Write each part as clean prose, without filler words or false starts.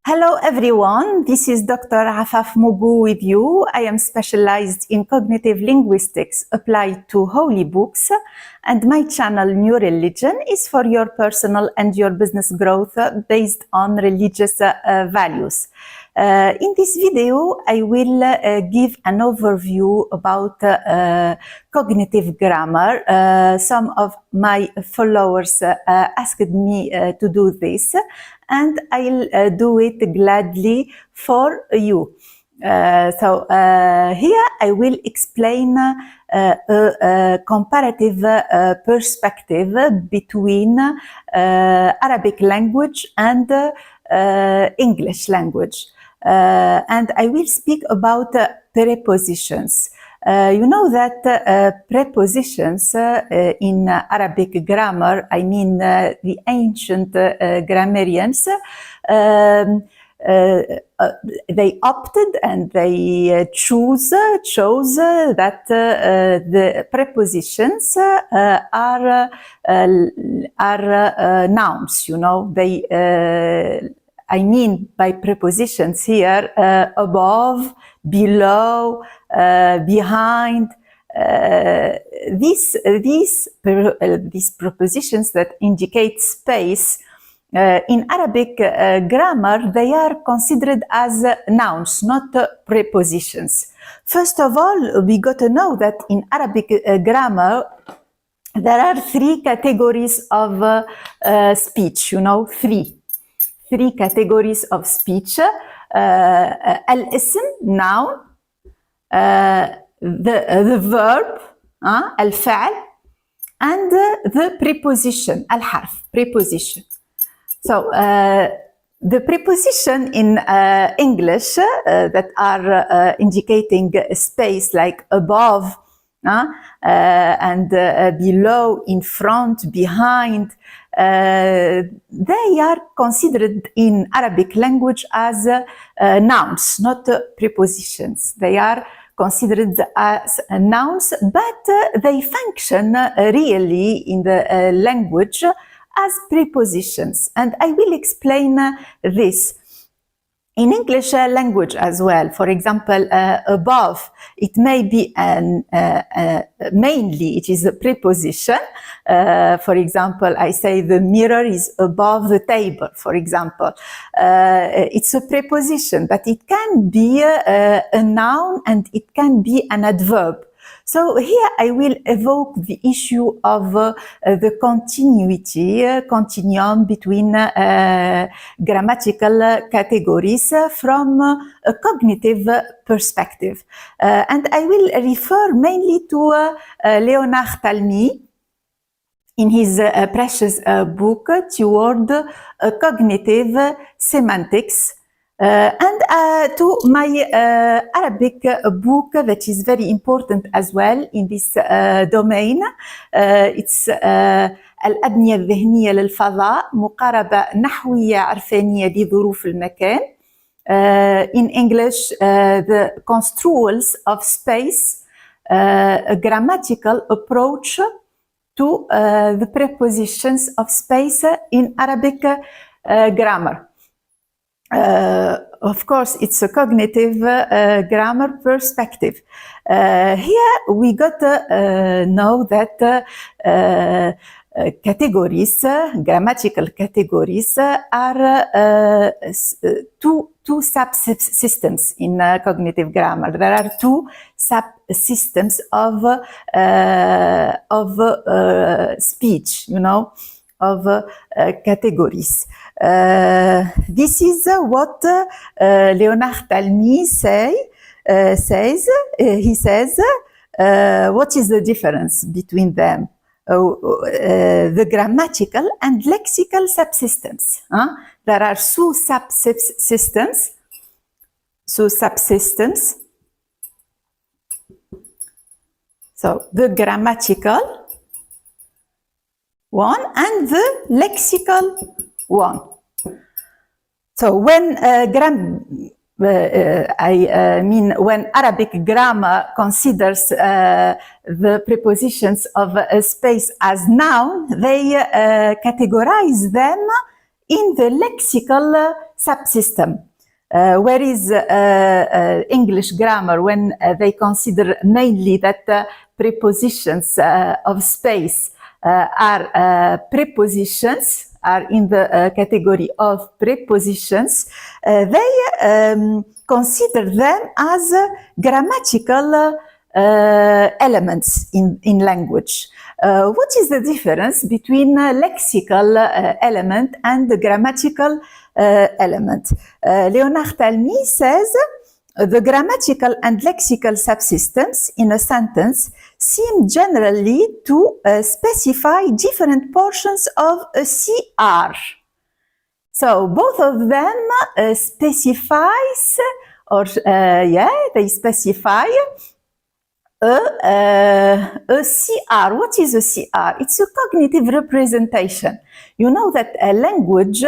Hello everyone, this is Dr Afaf Mougou with you. I am specialized in cognitive linguistics applied to holy books, and my channel New Religion is for your personal and your business growth based on religious values. In this video, I will give an overview about cognitive grammar. Some of my followers asked me to do this, and I'll do it gladly for you. Here I will explain a comparative perspective between Arabic language and English language. And I will speak about prepositions. You know that prepositions in Arabic grammar, I mean the ancient grammarians, they opted and they chose that the prepositions are nouns. You know, I mean by prepositions here above, below, behind. These prepositions that indicate space in Arabic grammar, they are considered as nouns, not prepositions. First of all, we got to know that in Arabic grammar, there are three categories of speech, you know, three categories of speech. Al-ism, noun, the verb, al-fa'l, and the preposition, al-harf, preposition. So, the preposition in English that are indicating space, like above and below, in front, behind, they are considered in Arabic language as nouns, not prepositions. They are considered as nouns, but they function really in the language as prepositions, and I will explain this. In English language as well, for example, above, it may be mainly it is a preposition. For example, I say the mirror is above the table, for example. It's a preposition, but it can be a noun and it can be an adverb. So here I will evoke the issue of the continuum between grammatical categories from a cognitive perspective. And I will refer mainly to Leonard Talmy in his precious book Toward Cognitive Semantics. And to my Arabic book that is very important as well in this domain. It's الأبنية الذهنية للفضاء مقاربة نحوية عرفانية لظروف المكان. In English, the construals of space, a grammatical approach to the prepositions of space in Arabic grammar. Of course, it's a cognitive grammar perspective. Here we got to know that categories, grammatical categories, are two subsystems in cognitive grammar. There are two subsystems of speech, you know, of categories. This is what Leonard Talmy says. He says, what is the difference between them? The grammatical and lexical subsystems. There are two subsystems. So the grammatical one and the lexical one. So when when Arabic grammar considers the prepositions of a space as noun, they categorize them in the lexical subsystem. Where is English grammar when they consider mainly that prepositions of space are prepositions, are in the category of prepositions, they consider them as grammatical elements in language. What is the difference between lexical element and the grammatical element? Leonard Talmy says the grammatical and lexical subsystems in a sentence seem generally to specify different portions of a CR. So both of them specifies, or they specify a CR. What is a CR? It's a cognitive representation. You know that a language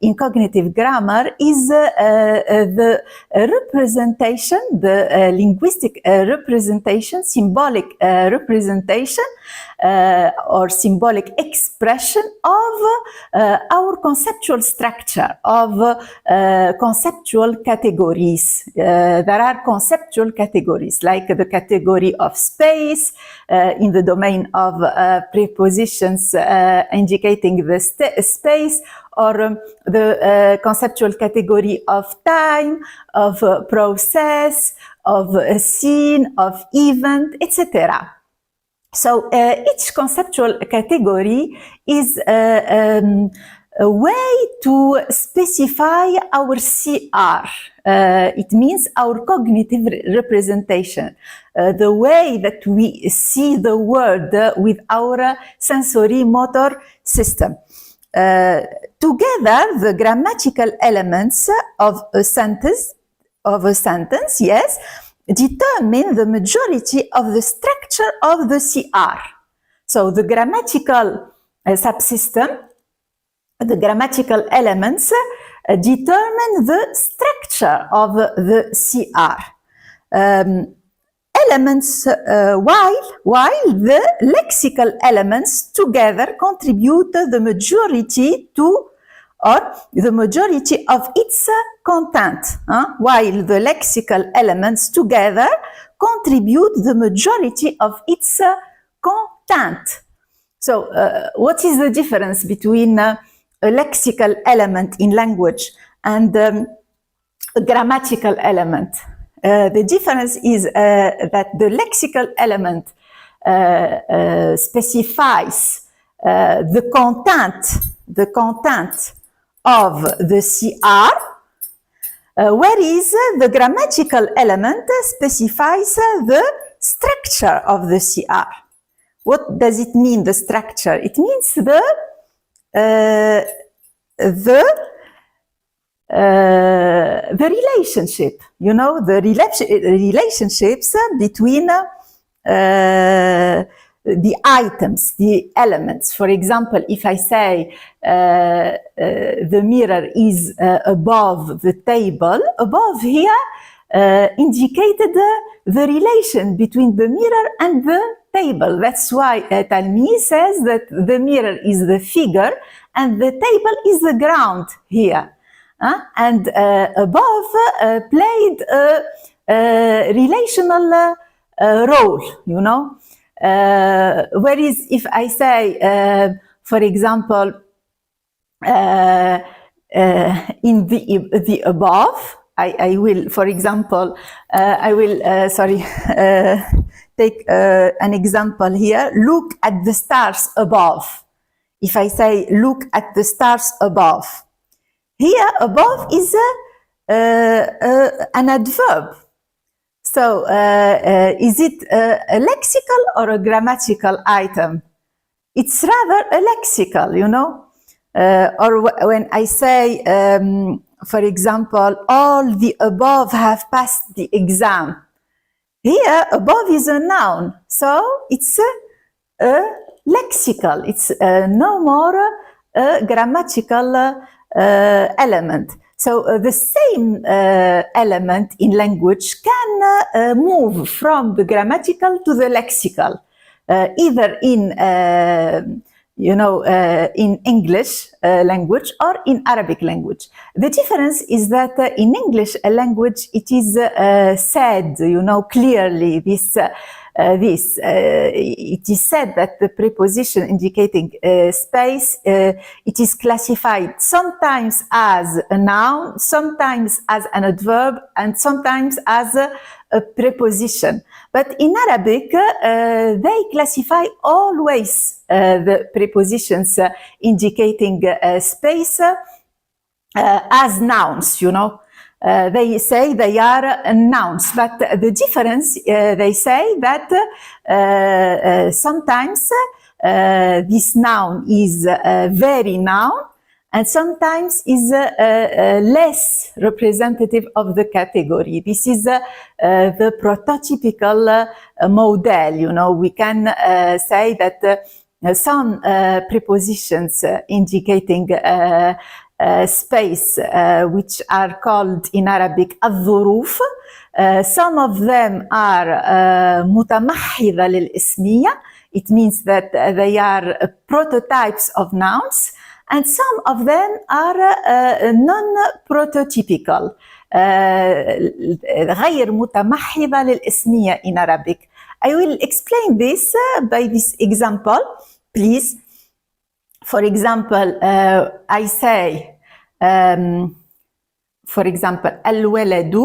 in cognitive grammar is the representation, the linguistic representation, symbolic representation or symbolic expression of our conceptual structure, of conceptual categories. There are conceptual categories like the category of space in the domain of prepositions indicating the space, or the conceptual category of time, of process, of a scene, of event, etc. So each conceptual category is a way to specify our CR. It means our cognitive representation, the way that we see the world with our sensory motor system. Together, the grammatical elements of a sentence, yes, determine the majority of the structure of the CR. So the grammatical subsystem, the grammatical elements determine the structure of the CR. Elements, while the lexical elements together contribute the majority to, or the majority of its content, while the lexical elements together contribute the majority of its content. So what is the difference between a lexical element in language and a grammatical element? The difference is that the lexical element specifies the content of the CR, whereas the grammatical element specifies the structure of the CR. What does it mean, the structure? It means the relationship, you know, the relationships between the items, the elements. For example, if I say the mirror is above the table, above here indicated the relation between the mirror and the table. That's why Talmy says that the mirror is the figure and the table is the ground here. And above played a relational role, you know. Whereas if I say, for example, in the above, I will, for example, I will, take an example here. Look at the stars above. If I say, look at the stars above. Here, above is an adverb. So, is it a lexical or a grammatical item? It's rather a lexical, you know. Or when I say, for example, all the above have passed the exam. Here, above is a noun. So, it's a lexical. It's no more a grammatical element. So the same element in language can move from the grammatical to the lexical, either in in English language or in Arabic language. The difference is that in English language, it is said, clearly it is said that the preposition indicating space, it is classified sometimes as a noun, sometimes as an adverb, and sometimes as a preposition. But in Arabic, they classify always the prepositions indicating space as nouns, they say they are nouns, but the difference, they say that sometimes this noun is very noun, and sometimes is less representative of the category. This is the prototypical model. We can say that some prepositions indicating space, which are called in Arabic الظروف. Some of them are متمحضة للإسمية. It means that they are prototypes of nouns, and some of them are non-prototypical. غير متمحضة للإسمية in Arabic. I will explain this by this example, please. For example, I say, for example, الولد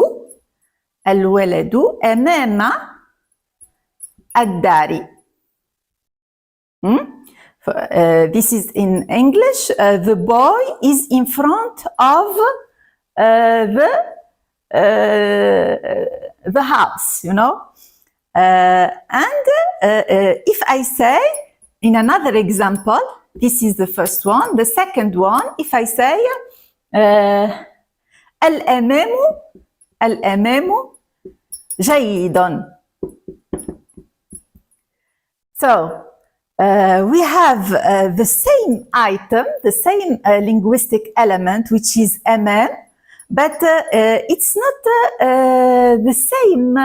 أمام الدار. This is in English. The boy is in front of the house, and if I say, in another example, this is the first one. The second one, if I say الأمام جيد. So we have the same item, the same linguistic element, which is أمام, but it's not the same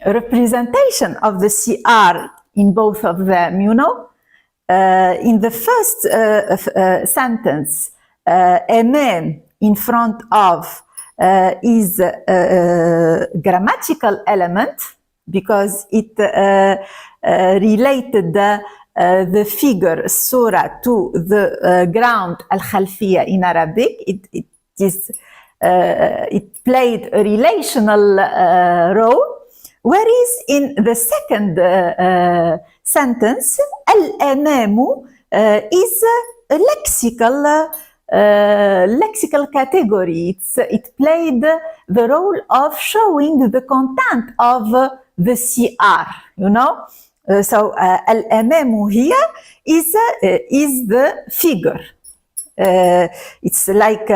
representation of the CR in both of them, in the first sentence, أمام in front of is a grammatical element because it related the figure surah to the ground al-khalfiya in Arabic. It played a relational role. Whereas in the second sentence, al-amamu is a lexical category. It played the role of showing the content of the CR, So al-amamu here is the figure. It's like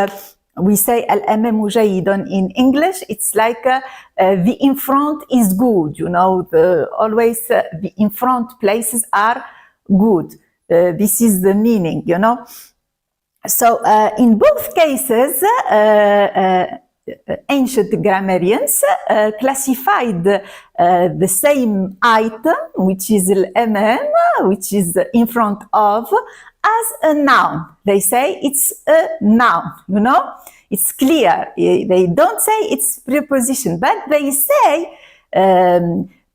we say al-amamu jayyidun in English. It's like the in front is good, always the in front places are good. This is the meaning, So in both cases, ancient grammarians classified the same item, which is al-amam, which is in front of, as a noun. They say it's a noun, It's clear. They don't say it's preposition, but they say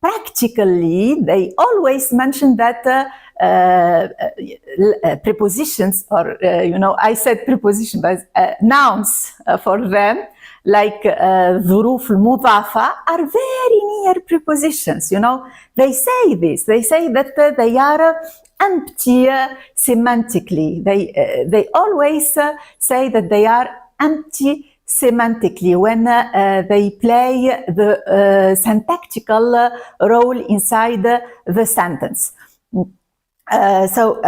practically, they always mention that prepositions, or I said preposition, but nouns for them, like ظروف المضافة, are very near prepositions. They say this. They say that they are empty semantically. They always say that they are empty semantically when they play the syntactical role inside the sentence. So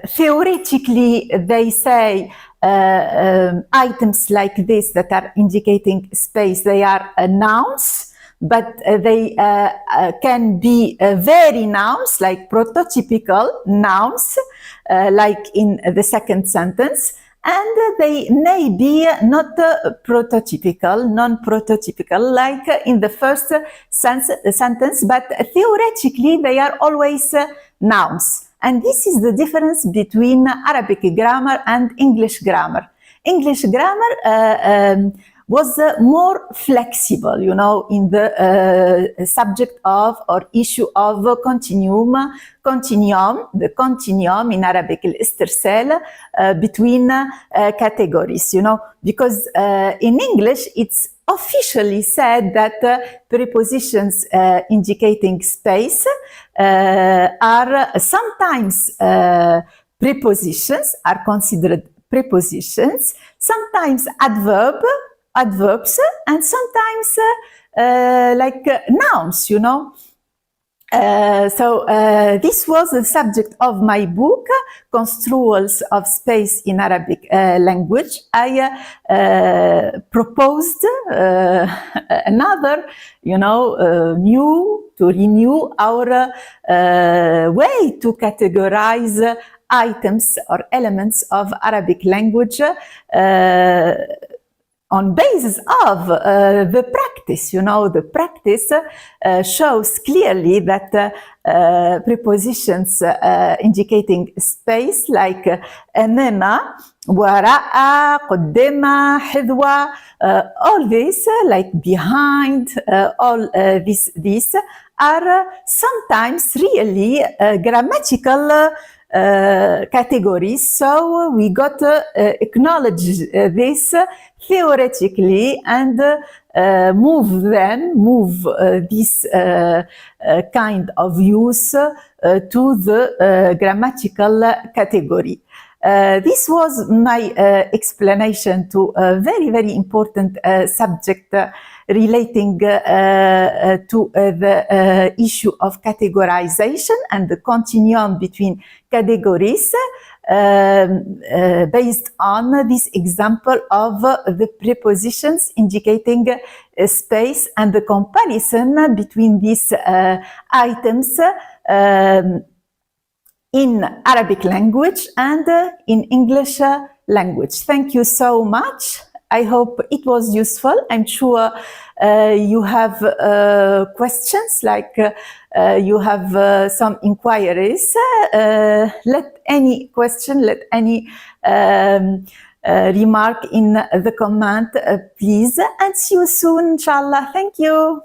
theoretically, they say items like this that are indicating space, they are nouns, but they can be very nouns, like prototypical nouns, like in the second sentence. and they may be not prototypical, non-prototypical, like in the first sentence, but theoretically they are always nouns. And this is the difference between Arabic grammar and English grammar. English grammar was more flexible, you know, in the subject of or issue of continuum, the continuum in Arabic, الاسترسال, between categories, you know, because in English it's officially said that prepositions indicating space are sometimes prepositions, are considered prepositions, sometimes adverbs, and sometimes like nouns, you know. So this was the subject of my book, Construals of Space in Arabic Language. I proposed another, you know, to renew our way to categorize items or elements of Arabic language on basis of the practice. You know, the practice shows clearly that prepositions indicating space like أمام, وراء, قدام, حذو, all this like behind, all these are sometimes really grammatical categories. So we got to acknowledge this theoretically and move this kind of use to the grammatical category. This was my explanation to a very, very important subject relating to the issue of categorization and the continuum between categories based on this example of the prepositions indicating space and the comparison between these items in Arabic language and in English language. Thank you so much. I hope it was useful. I'm sure you have questions, like you have some inquiries. Let any question, let any remark in the comment, please. And see you soon, inshallah. Thank you.